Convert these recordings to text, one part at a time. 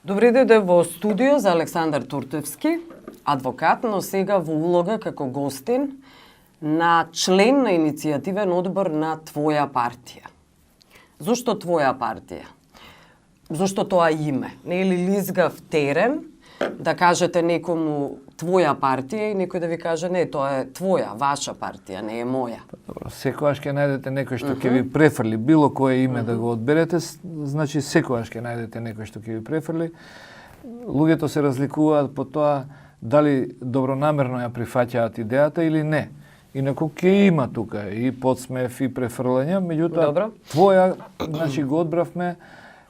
Добри дојде во студио за Александар Туртевски, адвокат, но сега во улога како гостин на член на иницијативен одбор на твоја партија. Зошто твоја партија? Зошто тоа име? Не е ли лизгав терен да кажете некому твоја партија и некој да ви каже не, тоа е твоја, ваша партија, не е моја? Добро, секогаш ќе најдете некој што ќе ви префрли било кое име да го одберете, значи секогаш ќе најдете некој што ќе ви префрли. Луѓето се разликуваат по тоа дали добронамерно ја прифаќаат идејата или не. Инаку ќе има тука и подсмев и префрлање, меѓутоа твоја, значи го одбравме.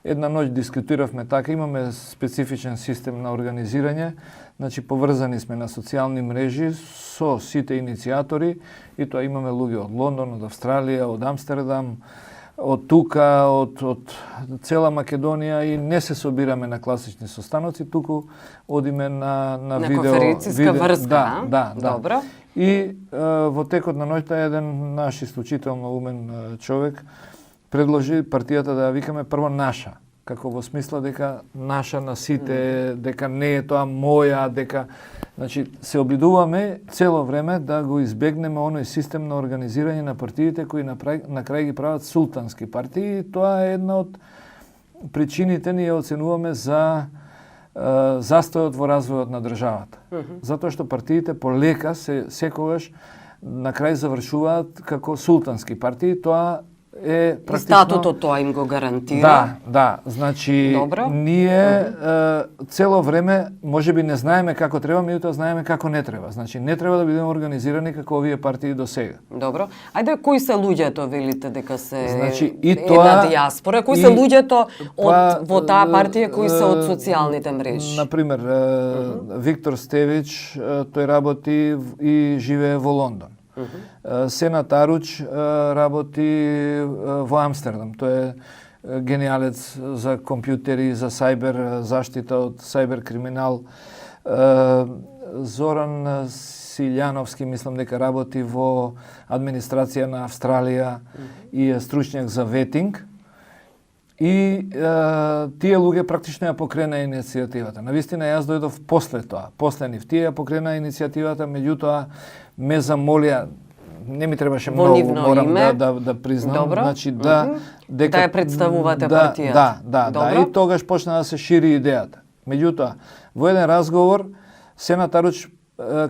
Една ноќ дискутиравме така, имаме специфичен систем на организирање, значи поврзани сме на социјални мрежи со сите иницијатори и тоа имаме луѓе од Лондон, од Австралија, од Амстердам, од тука, од цела Македонија и не се собираме на класични состаноци, туку одиме на видео. На конференцијска врска, да. Добро. И во текот на ноќта еден наш исклучително умен човек предложи партијата да ја викаме прво наша, како во смисла дека наша на сите, дека не е тоа моја, дека значи се обидуваме цело време да го избегнеме оној систем на организирање на партиите кои на крај ги прават султански партии. Тоа е една од причините ние оценуваме за застојот во развојот на државата. Затоа што партиите полека секогаш на крај завршуваат како султански партии, тоа е практично... Статутот тоа им го гарантира. Да, значи Добро. Ние цело време можеби не знаеме како треба, меѓутоа знаеме како не треба. Значи не треба да бидеме организирани како овие партии до сега. Добро. Ајде, кои се луѓето, велите дека се значи, и една тоа, диаспора? Кои се луѓето во таа партија кои се од социјалните мрежи? Например, Виктор Стевич, тој работи и живее во Лондон. Сена Таруч работи во Амстердам. Тој е гениалец за компјутери, за сајбер заштита од сајбер криминал. Зоран Силјановски, мислам дека работи во администрација на Австралија и е стручњак за ветинг. И тие луѓе практично ја покрена иницијативата. Навистина јас дојдов после тоа, после нив. Тие ја покрена иницијативата, меѓутоа ме замолија, не ми требаше многу, морам да признам, Добро. значи дека да ја представувате партијата. Да, и тогаш почна да се шири идејата. Меѓутоа, во еден разговор Сена Таруч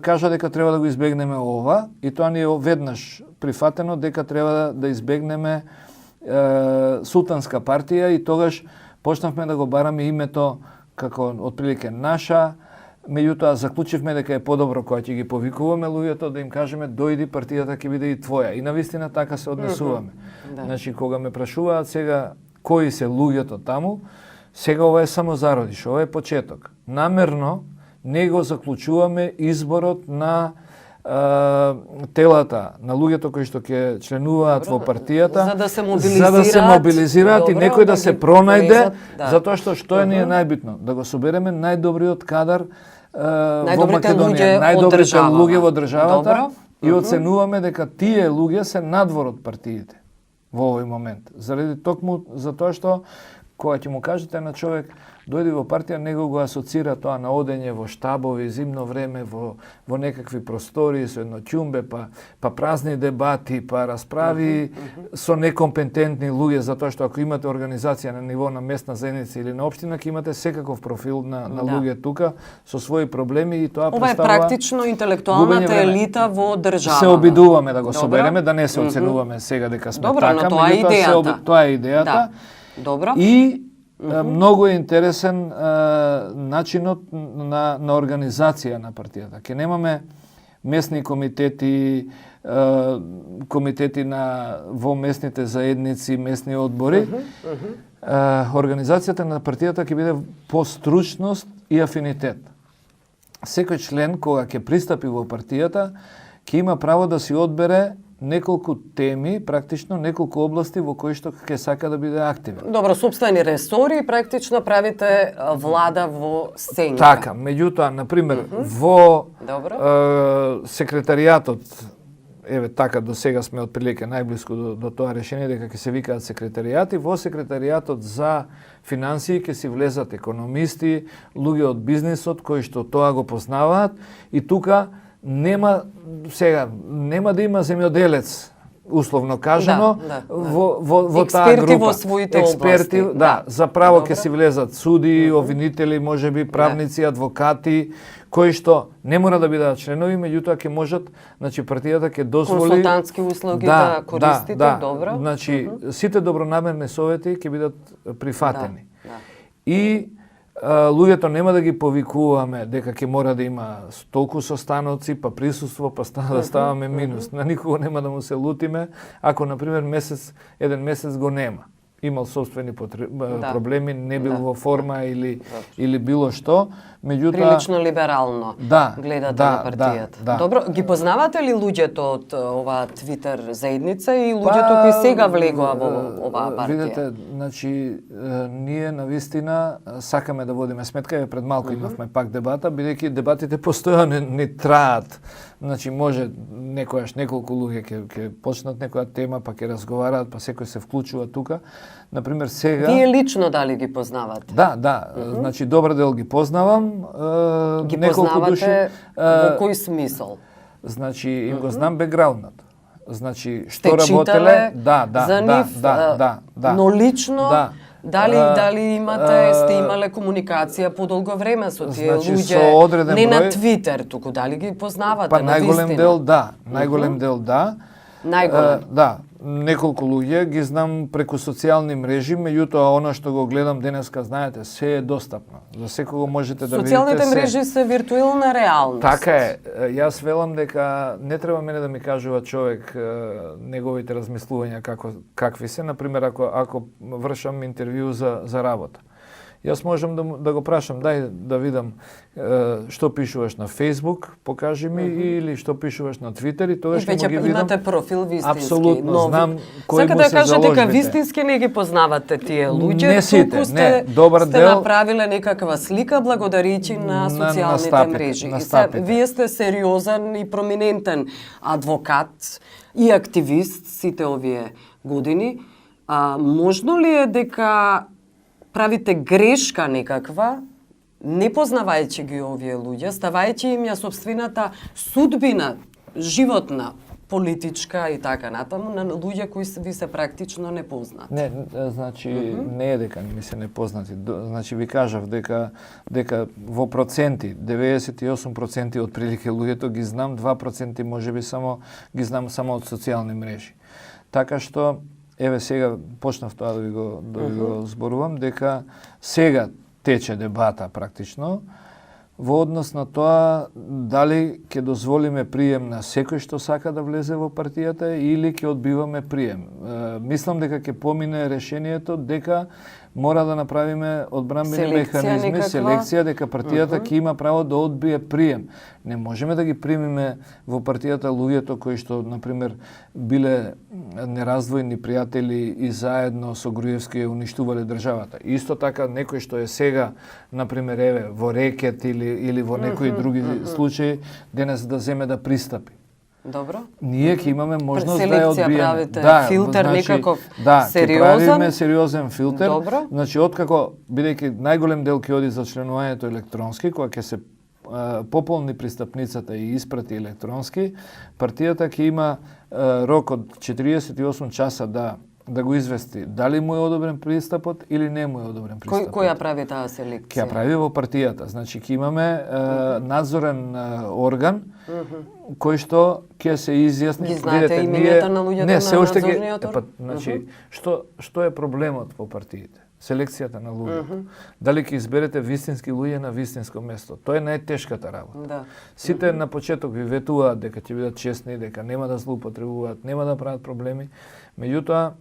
кажа дека треба да го избегнеме ова и тоа ни е веднаш прифатено дека треба да избегнеме султанска партија и тогаш почнавме да го бараме името како отприлике наша, меѓутоа заклучивме дека е подобро кога ќе ги повикуваме луѓето да им кажеме дојди партијата ќе биде и твоја. И навистина така се однесуваме. Значи кога ме прашуваат сега кои се луѓето таму, сега ова е само зародиш, ова е почеток. Намерно не го заклучуваме изборот на телата на луѓето кои што ќе членуваат во партијата за да се мобилизираат и некој да се пронајде, затоа што е ни е најбитно, да го собереме најдобриот кадар во Македонија, најдобрите луѓе во државата и оценуваме дека тие луѓе се надвор од партиите во овој момент. Заради токму затоа што кога ќе му кажете на човек дојди во партија, него го асоцира тоа на одење во штабови, зимно време, во некакви простори, со едно ќумбе, па празни дебати, па расправи со некомпетентни луѓе, затоа што ако имате организација на ниво на местна заедница или на општина, ќе имате секаков профил на луѓе тука, со своји проблеми и тоа представува... Ова е практично интелектуалната елита во држава. Се обидуваме да го собереме, да не се оценуваме сега дека сме така, меѓутоа тоа е идејата. Добро. И многу е интересен начинот на организација на партијата. Ке немаме местни комитети, комитети во местните заедници, местни одбори. Организацијата на партијата ќе биде по стручност и афинитет. Секој член кога ќе пристапи во партијата ќе има право да си одбере неколку теми, практично неколку области во кои што ќе сака да биде активен. Добро, собствени ресори, практично правите влада во сценка. Така, меѓутоа, например, во секретаријатот еве така до сега сме отприлike најблиску до тоа решение дека ќе се викаат секретаријати. Во секретаријатот за финансии ќе си влезат економисти, луѓе од бизнисот кои што тоа го познаваат и тука нема да има земјоделец условно кажано во таа група. Експерти во своите области. Заправо ќе си влезат суди, обвинители, можеби правници, адвокати, кои што не мора да бидат членови, меѓутоа ќе можат, значи партијата ќе дозволи консултантски услуги да користите, добро. Значи сите добронамерни совети ќе бидат прифатени. И луѓето нема да ги повикуваме дека ќе мора да има толку состаноци, па присуство, па да ставаме минус. На никого нема да му се лутиме, ако, например, еден месец го нема. Имал собствени проблеми, не бил во форма или било што. Меѓутоа прилично либерално гледате на партијата. Добро, ги познавате ли луѓето од оваа Твитер заедница и луѓето кои сега влегоа во оваа партија? Видете, значи ние навистина сакаме да водиме сметка, пред малку имавме пак дебата, бидејќи дебатите постојано не траат. Значи може некојаш неколку луѓе ќе почнат некоја тема, па ќе разговараат, па секој се вклучува тука. Например, сега вие лично дали ги познавате? Да, значи добар дел ги познавам. Ги познавате во кој смисол? Значи им го знам бекграундот. Значи што работеле? За нив, но лично дали сте имале комуникација подолго време со тие луѓе, не на Твитер, туку дали ги познавате на вистина? Најголем дел да, најголем дел да. Најголем? Неколку луѓе ги знам преку социјални мрежи, меѓутоа она што го гледам денеска, знаете, се е достапно. За секого можете да видите се. Социјалните мрежи се виртуелна реалност. Така е. Јас велам дека не треба мене да ми кажува човек неговите размислувања какви се. Например, ако вршам интервју за работа. Јас можам да го прашам, дај да видам што пишуваш на Facebook, покажи ми, или што пишуваш на Twitter, и тогаш ќе ги видам. Имате профил вистински. Апсолутно, знам кои му се заложбите. Сака да кажете дека вистински не ги познавате тие луѓе, не сите, сте направиле некаква слика благодарејќи на социјалните мрежи. Вие сте сериозен и проминентен адвокат и активист сите овие години. Можно ли е дека правите грешка некаква, не познавајќи ги овие луѓе, ставајќи им ја собствената судбина, животна, политичка и така натаму, на луѓе кои ви се практично непознати? Не, значи, не е дека ми се непознати. Значи, ви кажав дека во проценти, 98% од прилike луѓето ги знам, 2% можеби ги знам само од социјални мрежи. Така што, еве сега почнав тоа да ви го зборувам, дека сега тече дебата практично во однос на тоа дали ќе дозволиме прием на секој што сака да влезе во партијата или ќе одбиваме прием. Мислам дека ќе помине решението дека мора да направиме одбранбени механизми, селекција, дека партијата ќе има право да одбие прием. Не можеме да ги примиме во партијата луѓето кои што, например, биле нераздвојни пријатели и заедно со Груевски ја уништувале државата. Исто така, некој што е сега, например, еве, во рекет или во некои други случаи, денес да земе да пристапи. Добро. Ние ќе имаме можност да ја одбиеме. Правите филтер некаков сериозен. Ќе правиме сериозен филтер. Добро. Значи, откако, бидејќи најголем дел ќе оди за членувањето електронски, кога ќе се пополни пристапницата и испрати електронски, партијата ќе има рок од 48 часа да го извести дали му е одобрен пристапот или не му е одобрен пристапот. Кој ја прави таа селекција? Ќе ја прави во партијата. Значи, ќе имаме надзорен орган кој што ќе се изјасни. Ги знаете имената на луѓето на надзорниот орган? Значи, што е проблемот во партиите? Селекцијата на луѓето. Дали ќе изберете вистински луѓе на вистинско место? Тоа е најтешката работа. Сите на почеток ви ветуваат дека ќе бидат честни, дека нема да злоупотребуваат, нема да прават проблеми. Меѓутоа,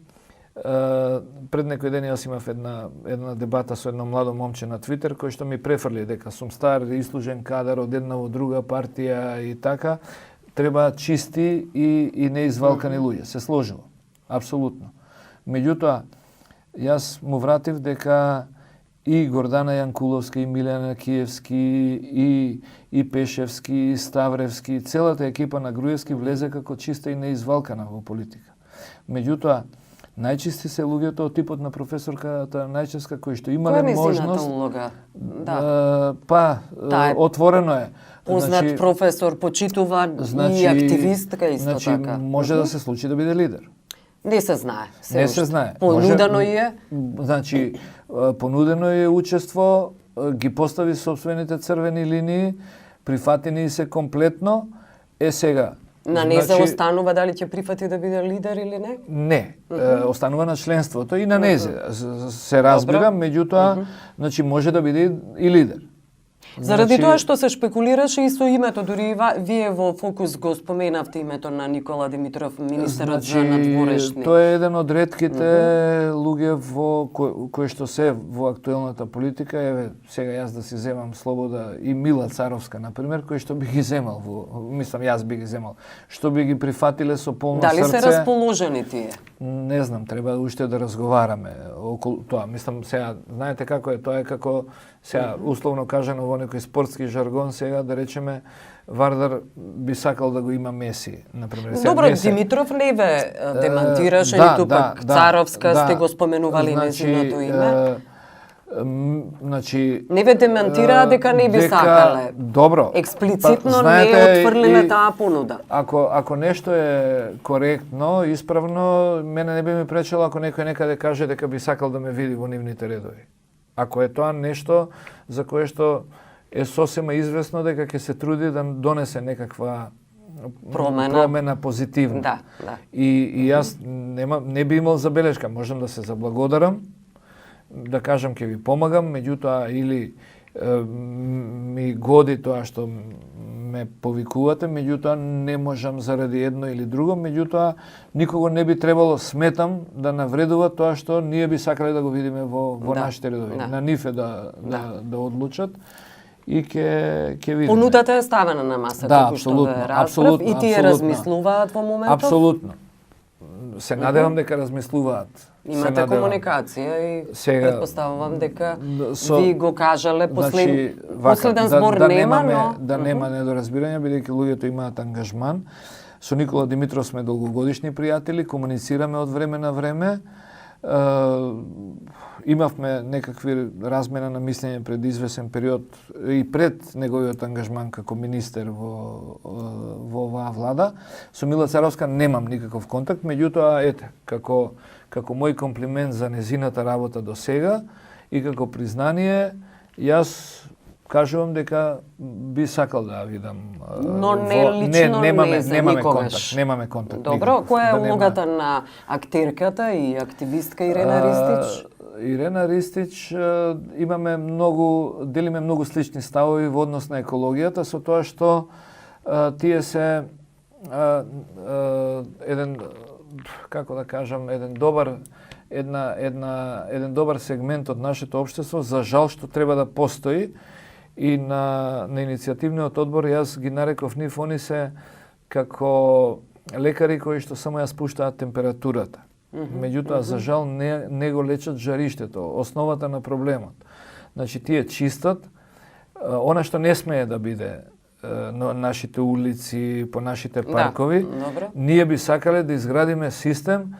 пред некој ден јас имав една дебата со едно младо момче на Твитер кој што ми префрли дека сум стар, ислужен кадар од една во друга партија и така. Треба чисти и неизвалкани луѓе. Се сложило. Апсолутно. Меѓутоа, јас му вратив дека и Гордана Јанкуловска, и Милена Киевски, и Пешевски, и Ставревски, целата екипа на Груевски влезе како чиста и неизвалкана во политика. Меѓутоа, најчисти се луѓето од типот на професорката Најчевска, кои што имале можност... улога? Отворено е. Познат професор, почитуван и активистка исто така. Може да се случи да биде лидер. Не се знае. Не се знае. Понудено е? Значи, понудено е учество, ги постави собствените црвени линии, прифатени се комплетно. Сега, на незе останува дали ќе прифати да биде лидер или не? Не, останува на членството и на незе. Се разбира, меѓутоа, значи може да биде и лидер. Заради тоа што се шпекулираше и со името, дури и вие во Фокус го споменавте името на Никола Димитров, министерот за надворешни. Тоа е еден од ретките луѓе кои што се во актуелната политика. Еве, сега јас да си земам слобода и Мила Царовска, например, кој што би ги земал, мислам, јас би ги земал, што би ги прифатиле со полно срце. Дали се расположени тие? Не знам, треба уште да разговараме околу тоа. Мислам, сега, знаете како е, тоа е како, сега, условно кажано во некој спортски жаргон, сега да речеме, Вардар би сакал да го има Меси, например. Добро, Димитров не ве демантираше, ниту пак Царовска, сте го споменували незиното име. Значи, не ве демантираа дека не би сакале. Добро. Експлицитно не е отфрлиле таа понуда. Ако нешто е коректно, исправно, мене не би ми пречело ако некој некаде каже дека би сакал да ме види во нивните редови. Ако е тоа нешто за кое што е сосема известно дека ќе се труди да донесе некаква промена позитивна. Да. И јас не би имал забелешка, можам да се заблагодарам, да кажам ќе ви помагам, меѓутоа или ми годи тоа што ме повикувате, меѓутоа не можам заради едно или друго, меѓутоа никого не би требало, сметам, да навредува тоа што ние би сакале да го видиме во нашите редови. На нив е да одлучат и ќе видиме. Понудата е ставена на масата, кој што ве расправ, и тие размислуваат во моментов? Апсолутно. Се надевам дека размислуваат. Имате комуникација и предпоставувам дека ви го кажале последен збор нема, но... Да нема недоразбирање, бидејќи луѓето имаат ангажман. Со Никола Димитров сме долгогодишни пријатели, комуницираме од време на време. Имавме некакви размена на мислење пред извесен период и пред неговиот ангажман како министер во оваа влада. Со Мила Царовска немам никаков контакт, меѓутоа, ете, како мој комплимент за незината работа до сега и како признание, јас кажувам дека би сакал да ја видам. Но не лично немаме контакт. Добро, која е улогата на актерката и активистка Ирена Ристич? Ирена Ристич делиме многу слични ставови во однос на екологијата, со тоа што тие се еден, како да кажам, еден добар сегмент од нашето општество, за жал што треба да постои, и на иницијативниот одбор јас ги нареков нив, они се како лекари кои што само ја спуштаат температурата. Меѓутоа, за жал, не го лечат жариштето, основата на проблемот. Значи, тие чистат, она што не смее да биде на нашите улици, по нашите паркови, ние би сакале да изградиме систем,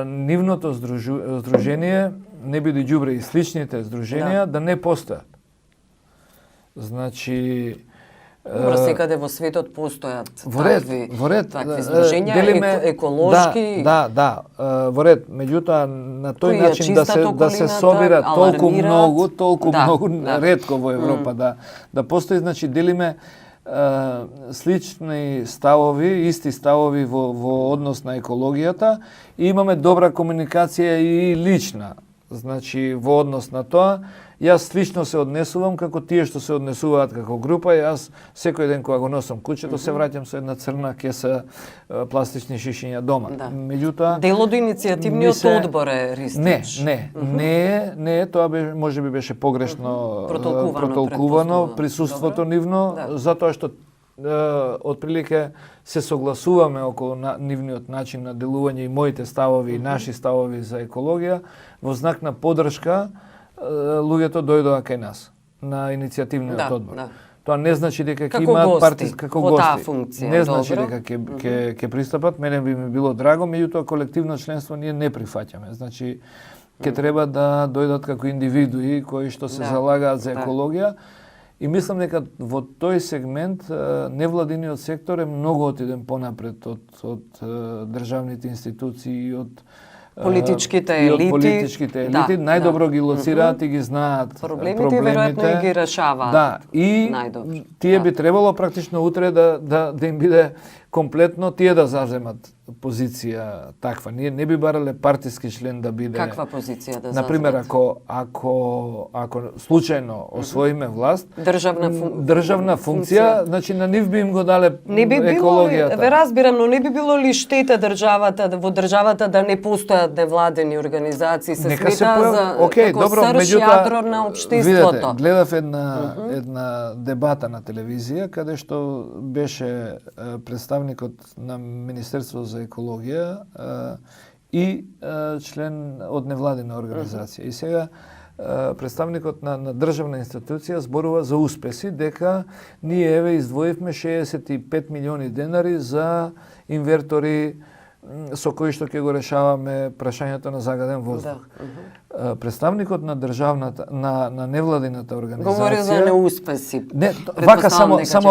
нивното здружение, не биде ѓубре и сличните здруженија, да не постојат. Значи, секаде во светот постојат такви здруженја, еколошки. Да, во ред. Меѓутоа, на тој начин да се собира толку многу, ретко во Европа да постои, значи делиме слични ставови, исти ставови во однос на екологијата и имаме добра комуникација и лична. Значи, во однос на тоа, јас слично се однесувам како тие што се однесуваат како група. Јас секој ден кога го носам куќето, се враќам со една црна кеса пластични шишиња дома. Меѓутоа, дел од иницијативниот одбор е Ристич. Не е, тоа можеби беше погрешно протолкувано присуството нивно, затоа што отприлике се согласуваме околу нивниот начин на делување и моите ставови и наши ставови за екологија во знак на поддршка луѓето дојдоа кај нас на иницијативниот одбор. Да. Тоа не значи дека ќе Како имаат гости, како во таа гости. функција, Не значи добро. дека ќе пристапат. Мене би ми било драго, меѓутоа колективно членство ние не прифаќаме. Значи ќе треба да дојдат како индивидуи кои што се залагаат за екологија. И мислам дека во тој сегмент невладиниот сектор е многу отиден понапред од државните институции и од политичките и од елити. политичките елити, најдобро ги лоцираат и ги знаат Проблемите веројатно и ги решаваат. Да, и најдобро. тие би требало практично утре да им биде комплетно тие да завземат позиција таква. Ние не би барале партиски член да биде. Каква позиција да Например, завземат? ако случајно освоиме власт, државна функција, значи на нив би им го дале Не би било, екологијата. ве разбирам, но не би било ли штета во државата да не постојат невладени организации, се Нека смета за Океј, како добро, срж меѓутоа, јадро на општеството. Видете, гледав една дебата на телевизија каде што беше представникот на Министерство за екологија и член од невладина организација. И сега представникот на државна институција зборува за успеси дека ние еве издвоивме 65 милиони денари за инвертори со кои што ќе го решаваме прашањето на загаден воздух. Представникот на државната на невладината организација Говори за неуспеси. Не, вака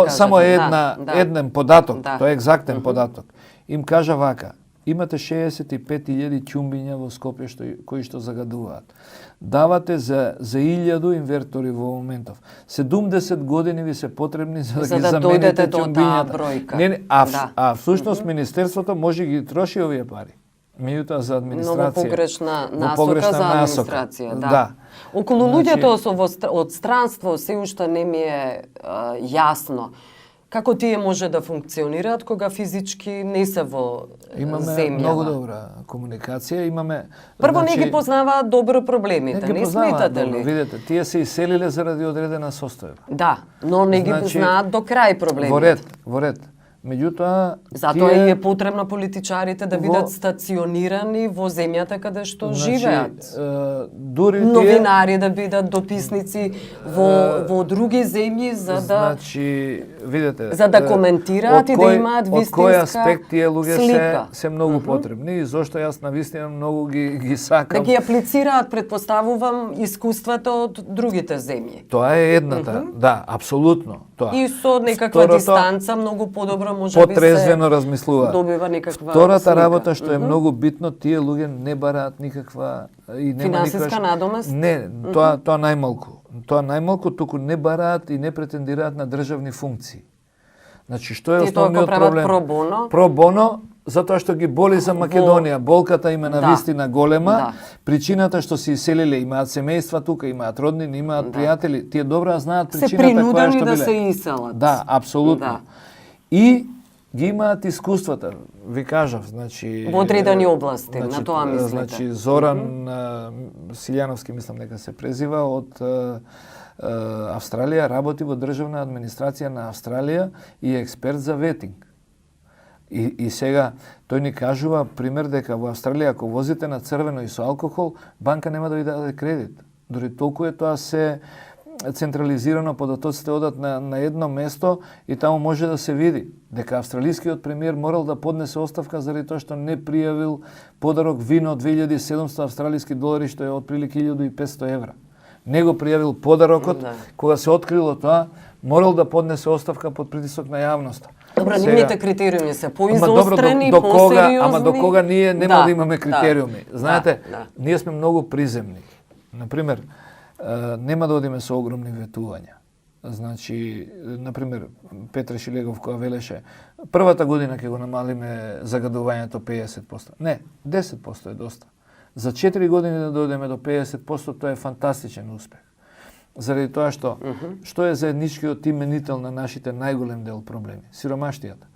само еден податок, тоа е екзактен податок. Им кажа вака: имате 65.000 ќумбиња во Скопје кои што загадуваат. Давате за 1000 инвертори во моментов. 70 години ви се потребни за да ги замените ќумбињата. А всушност Министерството може ги троши овие пари. Меѓутоа за администрација. Много погрешна насока за администрација, да. Околу луѓето од странство се уште не ми е јасно како тие може да функционираат кога физички не се во земјава. Имаме многу добра комуникација, имаме Прво не ги познаваат добро проблемите, не сметате ли? Видете, тие се иселиле заради одредена состојба. Да, но не ги знаат до крај проблемите. Во ред. Меѓутоа, затоа и е потребно политичарите да бидат стационирани во земјата каде што живеат. Дури новинари да бидат дописници во други земји видете, за да коментираат и да имаат вистинска од кој аспект тие луѓе се многу потребни и зошто јас навистина многу ги сакам. Да ги аплицираат, предпоставувам, искуствата од другите земји. Тоа е едната, да, апсолутно. Тоа. И со некаква дистанца многу подобро може би потрезвено размислуваат. Добива некаква Втората слика. Работа што е многу битно, тие луѓе не бараат никаква и нема финансиска надомест. Не, тоа најмалку. Тоа најмалку туку не бараат и не претендираат на државни функции. Значи што е основниот проблем? Про боно, затоа што ги боли за Македонија. Болката им е навистина голема. Причината што се иселиле, имаат семејства тука, имаат роднини, имаат пријатели. Тие добро знаат причината која што биле. Се принудени да се иселат. Да, апсолутно. И ги имаат искуствата, ви кажав, значи во одредени области, на тоа мислите. Значи Зоран Силјановски, мислам дека се презива, од Австралија, работи во државна администрација на Австралија и експерт за ветинг. И сега тој ни кажува пример дека во Австралија ако возите на црвено и со алкохол, банка нема да ви даде кредит. Дори толку е тоа се централизирано, податоците одат на едно место и таму може да се види дека австралискиот премиер морал да поднесе оставка заради тоа што не пријавил подарок вино 2700 австралиски долари, што е отприлike 1500 евра. Не го пријавил подарокот, кога се открило тоа, морал да поднесе оставка под притисок на јавноста. Добро, нивните критериуми се поизострени, посериозни. Ама до кога ние нема да имаме критериуми. Знаете, ние сме многу приземни. Например, нема да одиме со огромни ветувања. Значи, например, Петре Шилегов која велеше, првата година ќе го намалиме загадувањето 50%. Не, 10% е доста. За 4 години да дојдеме до 50%, тоа е фантастичен успех. Заради тоа што е заедничкиот именител на нашите најголем дел проблеми? Сиромаштијата.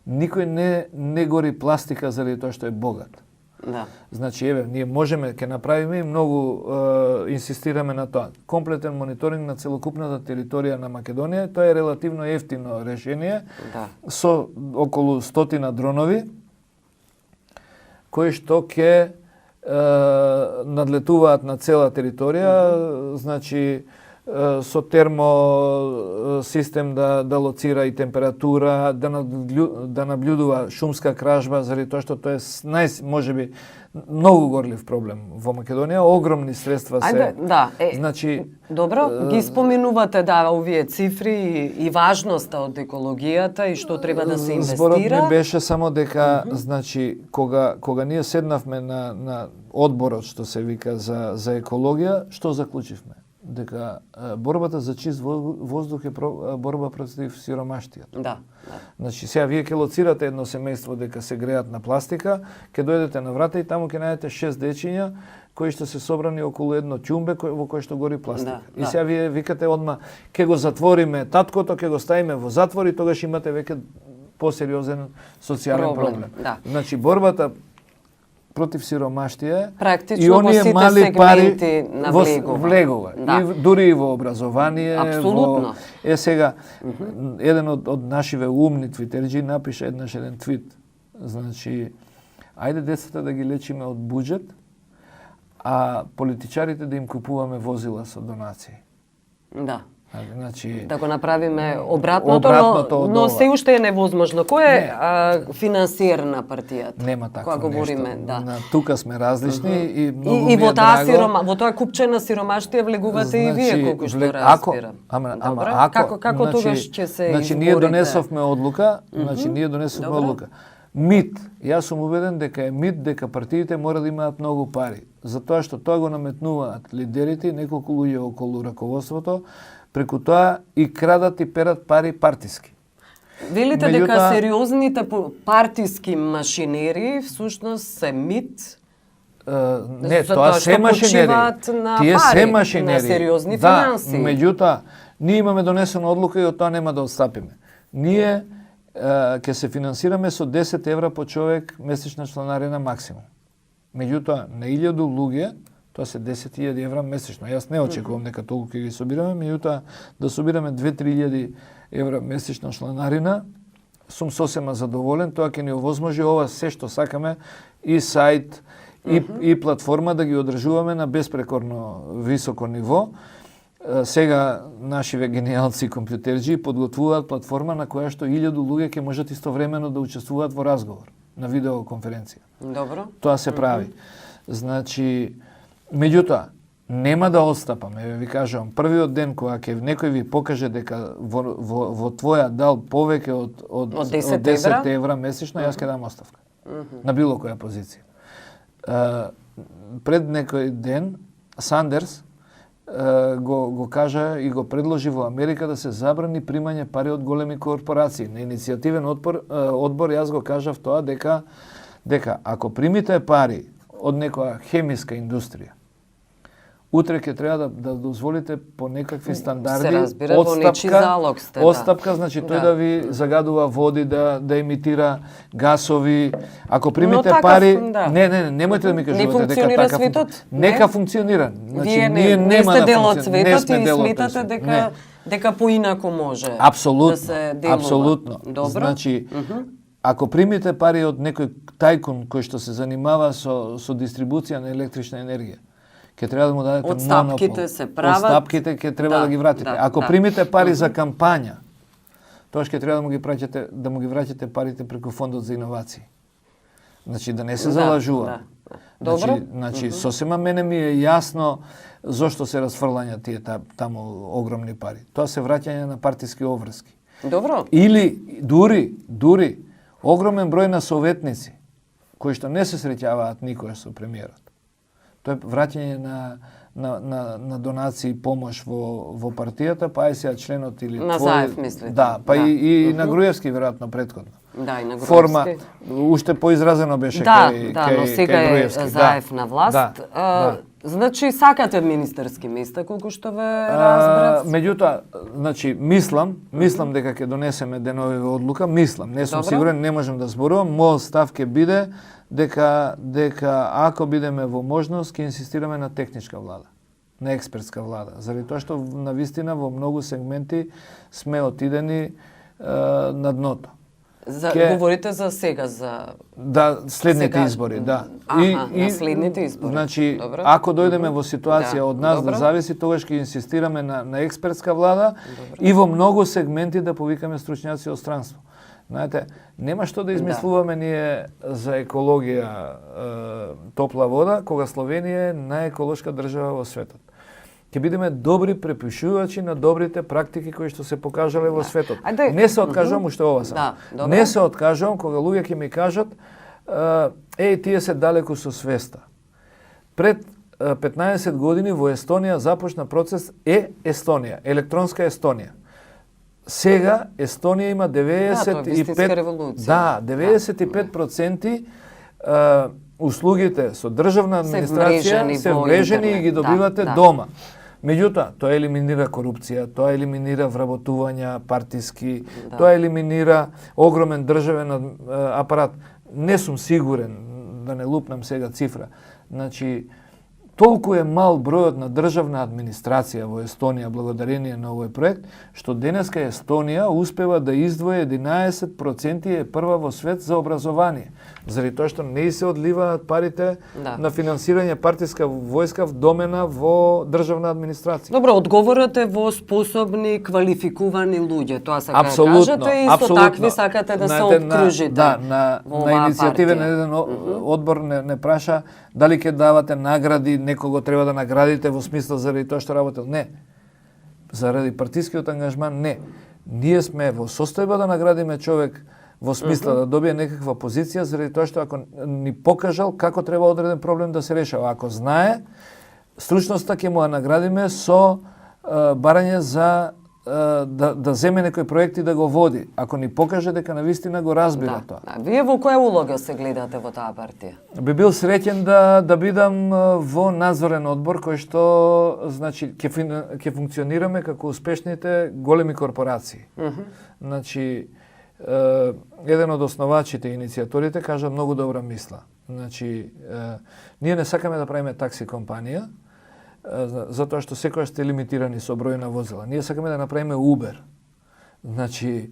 Никој не гори пластика заради тоа што е богат. Да. Значи, еве, ние можеме, ќе направиме и многу инсистираме на тоа. Комплетен мониторинг на целокупната територија на Македонија, тоа е релативно ефтино решение, со околу 100 дронови, кои што ќе надлетуваат на цела територија, значи со термо систем да лоцира и температура, да наблюдува шумска кражба, заради тоа што тоа е можеби многу горлив проблем во Македонија. Огромни средства се. Значи, добро, ги споменувате овие цифри и важноста од екологијата и што треба да се инвестира. Зборот не беше само дека, значи, кога ние седнавме на одборот што се вика за екологија, што заклучивме? Дека борбата за чист воздух е борба против сиромаштијата. Да. Значи, сега вие ќе лоцирате едно семејство дека се греат на пластика, ќе дојдете на врата и таму ќе најдете 6 дечиња кои што се собрани околу едно ќумбе во кое што гори пластика. И сега вие викате одма ќе го затвориме таткото, ќе го ставиме во затвор и тогаш имате веќе посериозен социјален проблем. Значи, борбата против сиромаштија и оние мали пари влегува. И дури и во образование. Апсолутно. Сега, еден од нашиве умни твитерџи напише еден твит. Значи, ајде децата да ги лечиме од буџет, а политичарите да им купуваме возила со донации. Да. Значи, да го направиме обратното, но се уште е невозможно. Кој е финансиер на партијата? Нема такво нешто. Говориме, тука сме различни и многу и ми е драго. Во тоа купче на сиромаштија влегувате и вие, колку што разбирам. Како тогаш ќе се изборите? Значи, ние донесовме одлука, Мит, јас сум убеден дека е мит дека партиите мора да имаат многу пари. Затоа што тоа го наметнуваат лидерите и неколку луѓе околу раководството, преку тоа и крадат и перат пари партиски. Велите дека сериозните партиски машинери всушност се мит? Не, тоа се машинери. Тие се машинери. На сериозни финанси. Меѓутоа, ние имаме донесена одлука и од тоа нема да отстапиме. Ние ќе се финансираме со 10 евра по човек месечна чланарина максимум. Меѓутоа, на 1000 луѓе, тоа се 10.000 евра месечно. Јас не очекувам дека толку ќе ги собираме, меѓутоа да собираме 2-3.000 евра месечна чланарина, сум сосема задоволен, тоа ќе ни овозможи ова се што сакаме, и сајт, и платформа да ги одржуваме на беспрекорно високо ниво. Сега нашиве гениалци и компјутерџи подготвуваат платформа на која што 1000 луѓе ќе можат истовремено да учествуваат во разговор на видеоконференција. Добро. Тоа се прави. Значи, меѓутоа, нема да отстапаме. Ви кажувам, првиот ден кога ќе некој ви покаже дека во твоја дал повеќе од 10 евра месечно, јас ќе дам оставка. На било која позиција. Пред некој ден Сандерс го кажа и го предложи во Америка да се забрани примање пари од големи корпорации. На иницијативен одбор јас го кажав тоа дека ако примите пари од некоја хемиска индустрија, утре ќе треба да дозволите по некакви стандарди отстапка, значи тој да ви загадува води, да емитира гасови. Ако примите пари, немојте да ми кажувате дека така светот. Нека функционира. Значи ние нема да дел од светот и сметате дека поинаку може да се делува. Апсолутно. Значи, ако примите пари од некој тајкун кој што се занимава со дистрибуција на електрична енергија, ќе треба да му дадете монопол. Отстапките се прават. Отстапките ќе треба да ги вратите. Ако примите пари за кампања, тоа ќе треба да му ги враќате парите преку фондот за иновации. Значи да не се залажува. Значи сосема мене ми е јасно зошто се расфрлања тие таму огромни пари. Тоа се враќање на партиски обврски. Добро. Или дури огромен број на советници кои што не се среќаваат никогаш со премиерот. Тоа е враќање на донации и помош во партијата, па е сега членот или на Заев, мислите? Да, па и на Груевски веројатно претходно. Да, и на Груевски. Форма уште поизразено беше кај но сега е Заев на власт. Значи сакате министерски места, колку што ве разбрав? Меѓутоа, значи мислам дека ќе донесеме денови одлука, не сум сигурен, не можам да зборувам, мојот став ќе биде дека ако бидеме во можност, ќе инсистираме на техничка влада, на експертска влада, заради тоа што на вистина во многу сегменти сме отидени на дното. Говорите за сега, за... Да, следните Сега- избори, да. На следните избори. Значи, Добро. ако дојдеме во ситуација Да, од нас добро. да зависи, тогаш ќе инсистираме на експертска влада и во многу сегменти да повикаме стручњаци од странство. Знаете, нема што да измислуваме ние за екологија топла вода, кога Словенија е најеколошка држава во светот. Ќе бидеме добри препишувачи на добрите практики кои што се покажале во светот. Ајде. Не се откажувам уште ова само. Да, добро. Не се откажувам кога луѓе ќе ми кажат тие се далеку со свеста. Пред 15 години во Естонија започна процес Естонија, електронска Естонија. Сега Естонија има тоа е вистинска 95 револуција. Да, 95% услугите со државна администрација вмрежени се во вмрежени и интернет. ги добивате Да. дома. Меѓутоа, тоа елиминира корупција, тоа елиминира вработувања партиски, тоа елиминира огромен државен апарат. Не сум сигурен, да не лупнам сега цифра. Значи, толку е мал бројот на државна администрација во Естонија благодарение на овој проект, што денеска Естонија успева да издвои 11% и е прва во свет за образование. Заради тоа што не се одливаат парите на финансирање партиска војска вдомена во државна администрација. Добро, одговорот е во способни, квалификувани луѓе. Тоа сака да Апсолутно, кажете и исто такви сакате да се обкружите. На иницијативен еден одбор не праша дали ќе давате награди, некого треба да наградите во смисла заради тоа што работел. Не. Заради партискиот ангажман, не. Ние сме во состојба да наградиме човек во смисла да добие некаква позиција заради тоа што ако ни покажал како треба одреден проблем да се решава. Ако знае, стручноста ќе му ја наградиме со барање за да земе некој проект и да го води. Ако ни покаже дека навистина го разбира тоа. Вие во која улога се гледате во таа партија? Би бил среќен да бидам во надзорен одбор кој што значи ќе функционираме како успешните големи корпорации. Значи еден од основачите и иницијаторите кажа многу добра мисла. Значи ние не сакаме да правиме такси компанија затоа што секогаш сте лимитирани со број на возила. Ние сакаме да направиме Uber. Значи,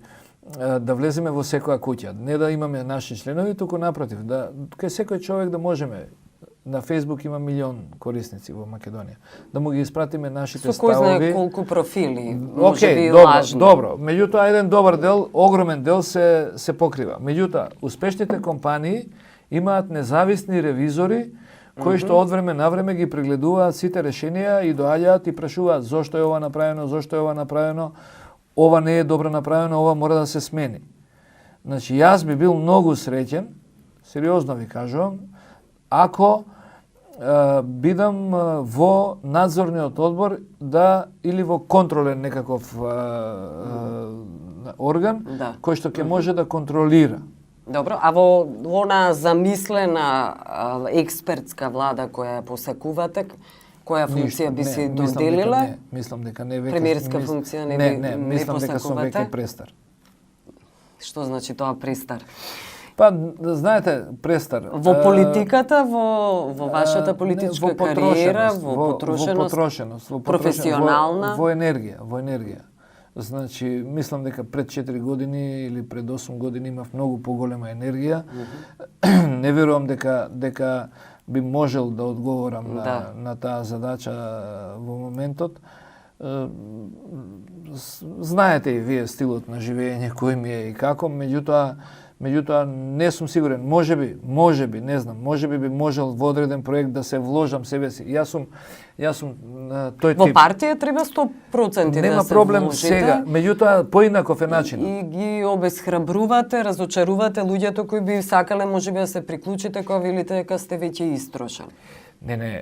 да влеземе во секоја куќа. Не да имаме наши членови, туку напротив, да кај секој човек да можеме. На Facebook има 1 милион корисници во Македонија. Да му ги испратиме нашите ставови. Со кој знае колку профили, може би лажни. Добро. Меѓутоа, еден добар дел, огромен дел се покрива. Меѓутоа, успешните компании имаат независни ревизори кои што од време на време ги прегледуваат сите решенија и доаѓаат и прашуваат зошто е ова направено, зошто е ова направено, ова не е добро направено, ова мора да се смени. Значи, јас би бил многу среќен, сериозно ви кажувам, ако бидам во надзорниот одбор или во контролен некаков орган кој што ќе може да контролира. Добро, а во она замислена експертска влада која посакувате, која функција би си доделила? Мислам дека не веќе. Премиерска функција не посакувате? Мислам дека сум веќе престар. Што значи тоа престар? Па, знаете, престар. Во политиката, во вашата политичка кариера, во потрошеност, професионална? Во енергија. Значи, мислам дека пред 4 години или пред 8 години имав многу поголема енергија. Не верувам дека би можел да одговорам на таа задача во моментот. Знаете и вие стилот на живење кој ми е и како, меѓутоа не сум сигурен, можеби, не знам, можеби би можел во одреден проект да се вложам себе си. Јас сум тој тип. Во партија треба 100% да нема се проблем вложите. сега, меѓутоа поинаков е начинот. И ги обесхрабрувате, разочарувате луѓето кои би сакале можеби да се приклучите кога велите дека сте веќе истрошени. Не,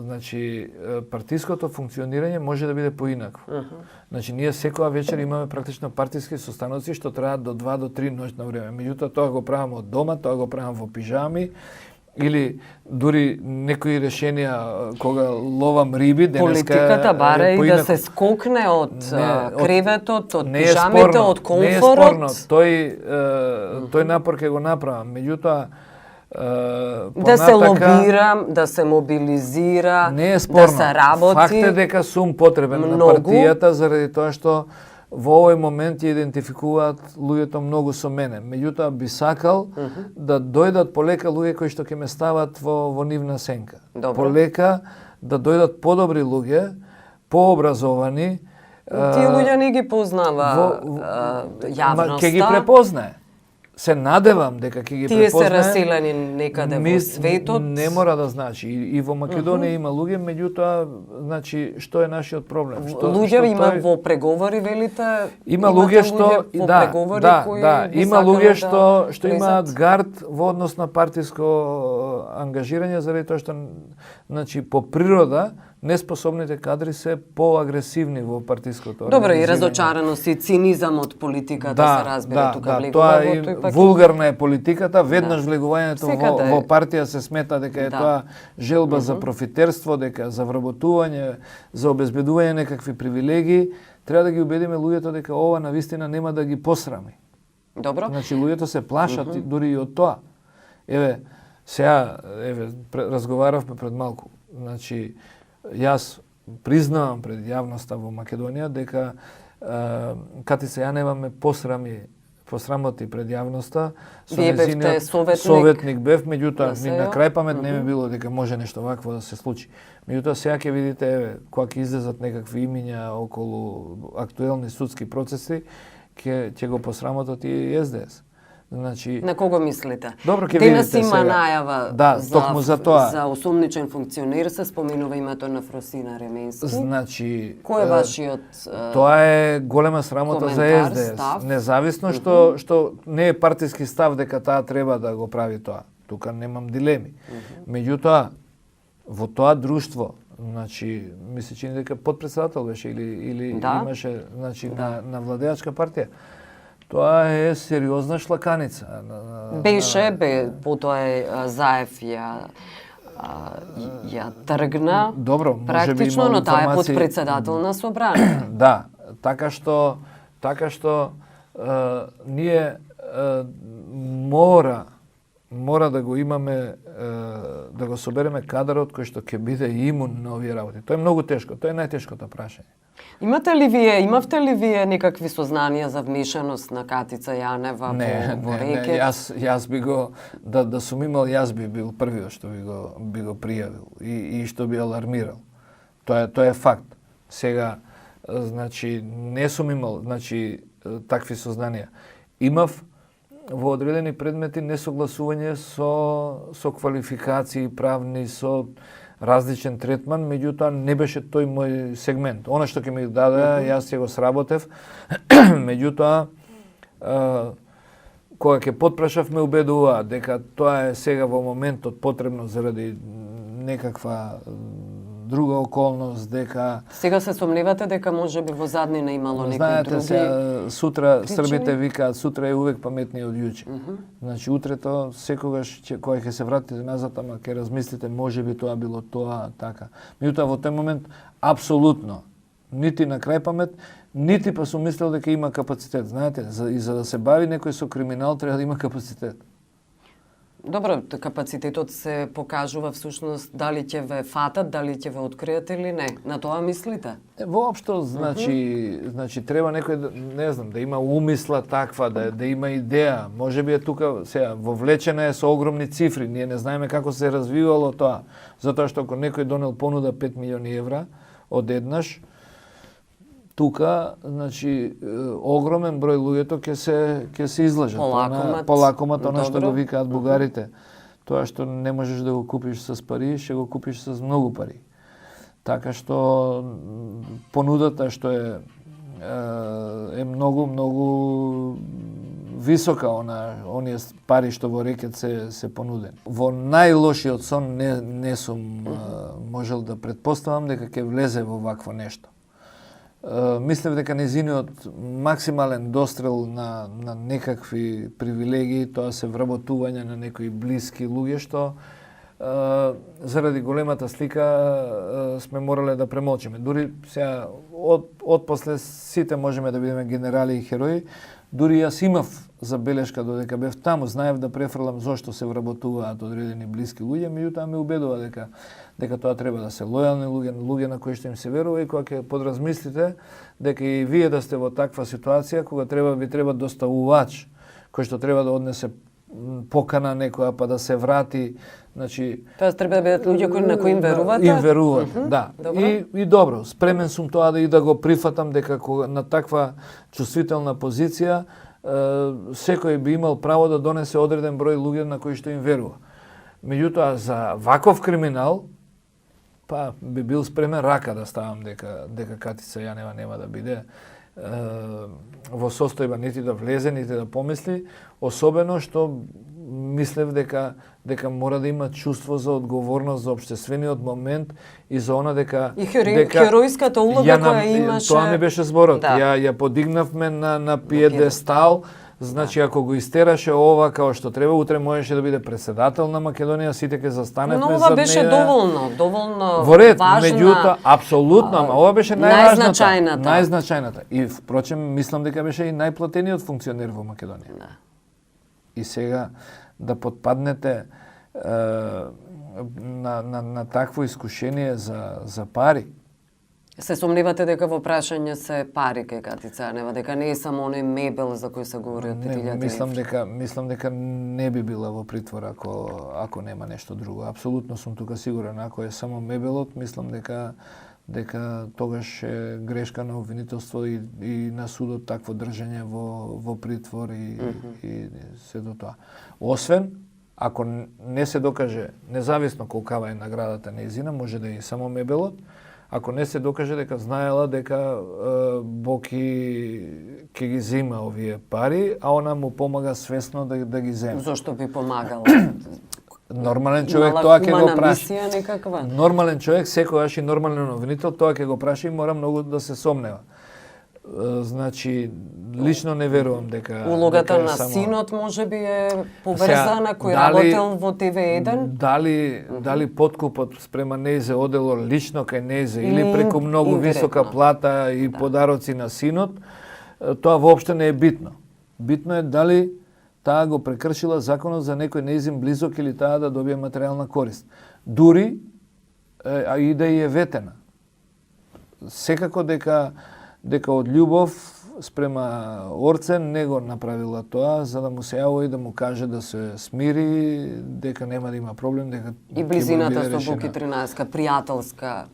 значи партиското функционирање може да биде поинакво. Значи ние секоја вечер имаме практично партиски состаноци што траат до 2 до 3 ноќно време. Меѓутоа тоа го правам од дома, тоа го правам во пижами или дури некои решенија кога ловам риби, денеска политиката бара и да се скокне од креветот, од пижамите, од комфорот. Не е спорно, тој напор ќе го направам. Меѓутоа да се лобира, да се мобилизира, не е спорно. да се работи. Факт е дека сум потребен на партијата заради тоа што во овој момент ја идентификуваат луѓето многу со мене. Меѓутоа би сакал да дојдат полека луѓе кои што ќе ме стават во нивна сенка. Добро. Полека да дојдат подобри луѓе, пообразовани. Тие луѓе не ги познава јавноста. Ќе ги препознае. Се надевам дека ќе ги Тие препознае. се раселени некаде во светот. Не мора да значи. И во Македонија има луѓе, меѓутоа, значи, што е нашиот проблем? Луѓе има во преговори, велите? Има луѓе што во преговори кои би има сакале луѓе да што имаат гард во однос на партиско ангажирање, заради тоа што значи по природа неспособните кадри се поагресивни во партиското. Добро, и разочараност и цинизам од политиката се разбира тука влегува во тој пакет. Вулгарна е политиката, веднаш влегувањето во е. партија се смета дека е тоа желба за профитерство, дека за вработување, за обезбедување некакви привилегии. Треба да ги убедиме луѓето дека ова навистина нема да ги посрами. Добро. Значи луѓето се плашат дури и од тоа. Еве, сега разговаравме пред малку. Значи јас признавам пред јавноста во Македонија дека Катица Јанева ме посрамоти пред јавноста. Вие бевте советник бев, меѓутоа ми на крај памет не ми било дека може нешто вакво да се случи. Меѓутоа сега ќе видите, еве, кога ќе излезат некакви имиња околу актуелни судски процеси, ќе го посрамотат и СДС. Значи, на кого мислите? Добро, ќе денес видите има сега. најава токму за тоа. За осумничен функционер, се споменува името на Фросина Ременски. Значи, кој е вашиот тоа е голема срамота за СДС. став? Независно што не е партиски став дека таа треба да го прави тоа. Тука немам дилеми. Меѓутоа, во тоа друштво, значи, ми се чини дека потпредседател беше или имаше, значи, на владеачка партија. Тоа е сериозна шлаканица. Беше, потоа Заев ја тргна. Добро, може би практично, има но таа е информации. подпредседател на собрание. Да, така што ние мора да го имаме, да го собереме кадарот кој што ќе биде имун на овие работи. Тоа е многу тешко, тоа е најтешкото прашање. Имавте ли вие некакви сознанија за вмешаност на Катица Јанева во рекет? Јас би го да сум имал, јас би бил првиот што би го пријавил и што би алармирал. Тоа е факт. Сега, значи, не сум имал, значи, такви сознанија. Имав во одредени предмети несогласување со квалификации правни, со различен третман, меѓутоа не беше тој мој сегмент. Она што ќе ми даде, јас ќе го сработев, меѓутоа кога ќе потпрашав ме убедува дека тоа е сега во моментот потребно заради некаква друга околност, дека Сега се сомневате дека можеби во заднина имало некои знаете, други... Знаете, сутра причини? србите викаат, сутра е увек паметнiji од јуче. Значи, утрето, секогаш, кога ќе се вратите назад, ама ќе размислите, можеби тоа било тоа, така. Меѓутоа, во тој момент, апсолутно, нити на крај памет, нити па сум мислел дека има капацитет. Знаете, и за да се бави некој со криминал, треба да има капацитет. Добро, капацитетот се покажува всушност дали ќе ве фатат, дали ќе ве откријат или не. На тоа мислите? Воопшто, значи треба некој, не знам, да има умисла таква, да има идеја. Можеби е тука, сега, вовлечена е со огромни цифри. Ние не знаеме како се развивало тоа. Затоа што ако некој донел понуда 5 милиони евра одеднаш, тука, значи, огромен број луѓето ќе се излажат. Полакомат, она што го викаат бугарите. Тоа што не можеш да го купиш с пари, ќе го купиш с многу пари. Така што понудата што е многу висока, оние пари што во рекет се понудени. Во најлошиот сон не сум можел да претпоставам дека ќе влезе во вакво нешто. Мислев дека незиниот максимален дострел на некакви привилегии, тоа се вработување на некои блиски луѓе што заради големата слика сме морале да премолчиме. Дури сега од после сите можеме да бидеме генерали и херои. Дури јас имав забелешка додека бев таму, знаев да префрлам зошто се вработуваат одредени блиски луѓе, меѓутоа ме убедува дека тоа треба да се лојални луѓе на кои што им се верува, и кога ќе подразмислите дека и вие да сте во таква ситуација, кога ви треба доставувач кој што треба да однесе покана некоја па да се врати, значи Тоа треба да бидат луѓе на кои им верувате? Им верувате, да. Добро. И добро, спремен сум тоа да го прифатам дека на таква чувствителна позиција секој би имал право да донесе одреден број луѓе на кои што им верува. Меѓутоа за ваков криминал па би бил спремен рака да ставам дека Катица Јанева нема да биде во состојба нити да влезе, нити да помисли, особено што мислев дека мора да има чувство за одговорност за општествениот момент и за она дека И херојската улога која имаше. Тоа ми беше зборот. Да. Ја подигнавме на пиедестал. Значи, ако го истераше ова као што треба, утре можеше да биде председател на Македонија, сите ќе застаневме за неја. Но ова беше доволно во ред, важна. меѓутоа, апсолутно, ама ова беше најзначајната. Најзначајната. И впрочем, мислам дека беше и најплатениот функционер во Македонија. Да. И сега да подпаднете на такво искушение за пари. Се сомневате дека во прашање се пари кај Катица Јанева, дека не е само оној мебел за кој се говори од 5000 евра? Мислам дека не би била во притвор ако нема нешто друго. Апсолутно сум тука сигурен. Ако е само мебелот, мислам дека тогаш е грешка на обвинителство и на судот такво држање во притвор и се до тоа. Освен ако не се докаже, независно колкава е наградата нејзина, може да е и само мебелот, ако не се докаже дека знаела дека Боки ќе ги зема овие пари, а она му помага свесно да ги земе. Зошто би помагала? Нормален човек тоа ќе го праши. Мисија некаква. Нормален човек, секогаш и нормален обвинител, тоа ќе го праши и мора многу да се сомнева. Значи, лично не верувам дека Улогата дека на само... синот можеби е поврзана, кој работел во ТВ1? Дали подкупот спрема нејзе одело лично кај нејзе или преку многу индиректно. висока плата и подароци на синот, тоа воопшто не е битно. Битно е дали таа го прекршила законот за некој нејзин близок или таа да добие материјална корист. Дури и да е ветена. Секако дека од љубов спрема Орцен не го направила тоа, за да му се јавува и да му каже да се смири, дека нема да има проблем, дека И близината со Боки 13, пријателска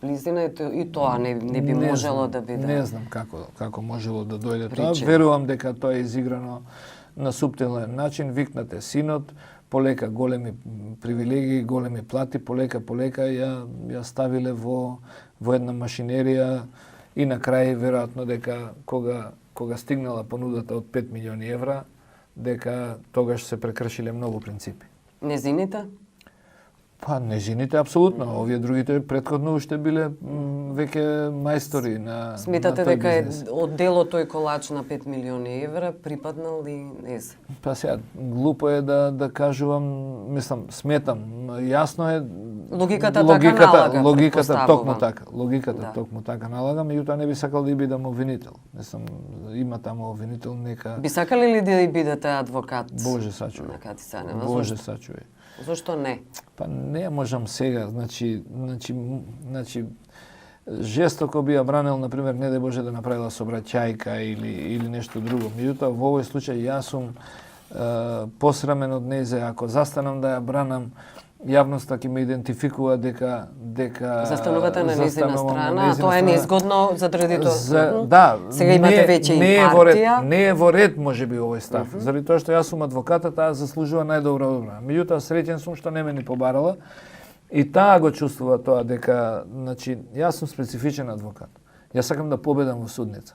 близина, и тоа не би можело да биде. Не знам како можело да дојде тоа. Причина. Верувам дека тоа е изиграно на суптилен начин, викнате синот, полека големи привилегии, големи плати, полека ја ставиле во една машинерија. И на крај, веројатно, дека кога стигнала понудата од 5 милиони евра, дека тогаш се прекршиле многу принципи. Незините? Па, незините, апсолутно. Овие другите предходно уште биле веќе мајстори на Сметате на тој дека е бизнес. од дело тој колач на 5 милиони евра припаднал ли нез? Па сега, глупо е да кажувам, мислам, сметам. Јасно е Логиката налага, логиката токму претпоставувам. така, логиката Да. токму така налага, меѓутоа не би сакал да бидам обвинител. Мислам, има таму обвинител, нека Би сакале ли да бидете адвокат? Боже сачувај. На Катица Јанева? Боже сачувај. Зошто не? Па не можам сега, значи жестоко би ја бранел, например, не да Боже да направила сообраќајка или нешто друго. Меѓутоа во овој случај јас сум посрамен од нејзе, ако застанам да ја бранам, јавноста ќе ме идентификува дека Застанувате на незина застанувам на страна, а нејзина тоа е страна. неизгодно заради тоа. Да, Сега имате веќе и партија. Не е во ред можеби овој став. Заради тоа што јас сум адвоката, таа заслужува најдобра одбрана. Меѓутоа среќен сум што не ме ни побарала и таа го чувствува тоа дека, значи, јас сум специфичен адвокат. Јас сакам да победам во судница.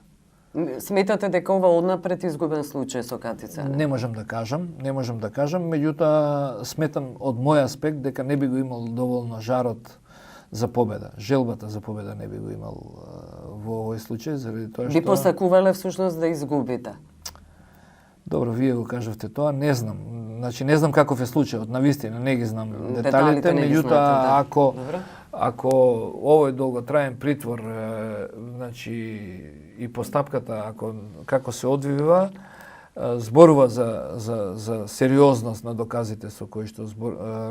Сметате дека ова однапред изгубен случај со Катица? Не можам да кажам, меѓутоа сметам од мој аспект дека не би го имал доволно жарот за победа. Желбата за победа не би го имал во овој случај, заради тоа што... Би посакувале всушност да изгубите? Добро, вие го кажавте тоа, не знам. Значи не знам каков е случајот, навистина не ги знам Деталите деталите, не ги меѓутоа знаете, да. ако Добро. ако овој долготраен притвор значи и постапката како се одвива зборува за сериозност на доказите со кои што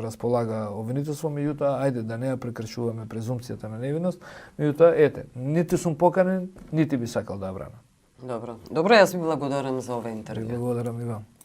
располага обвинителство, меѓутоа ајде да не ја прекршуваме презумпцијата на невиност, меѓутоа ете, нити сум поканен, нити би сакал да ја бранам. Добро. Добро, јас ви благодарам за ова интервју. Благодарам и вам.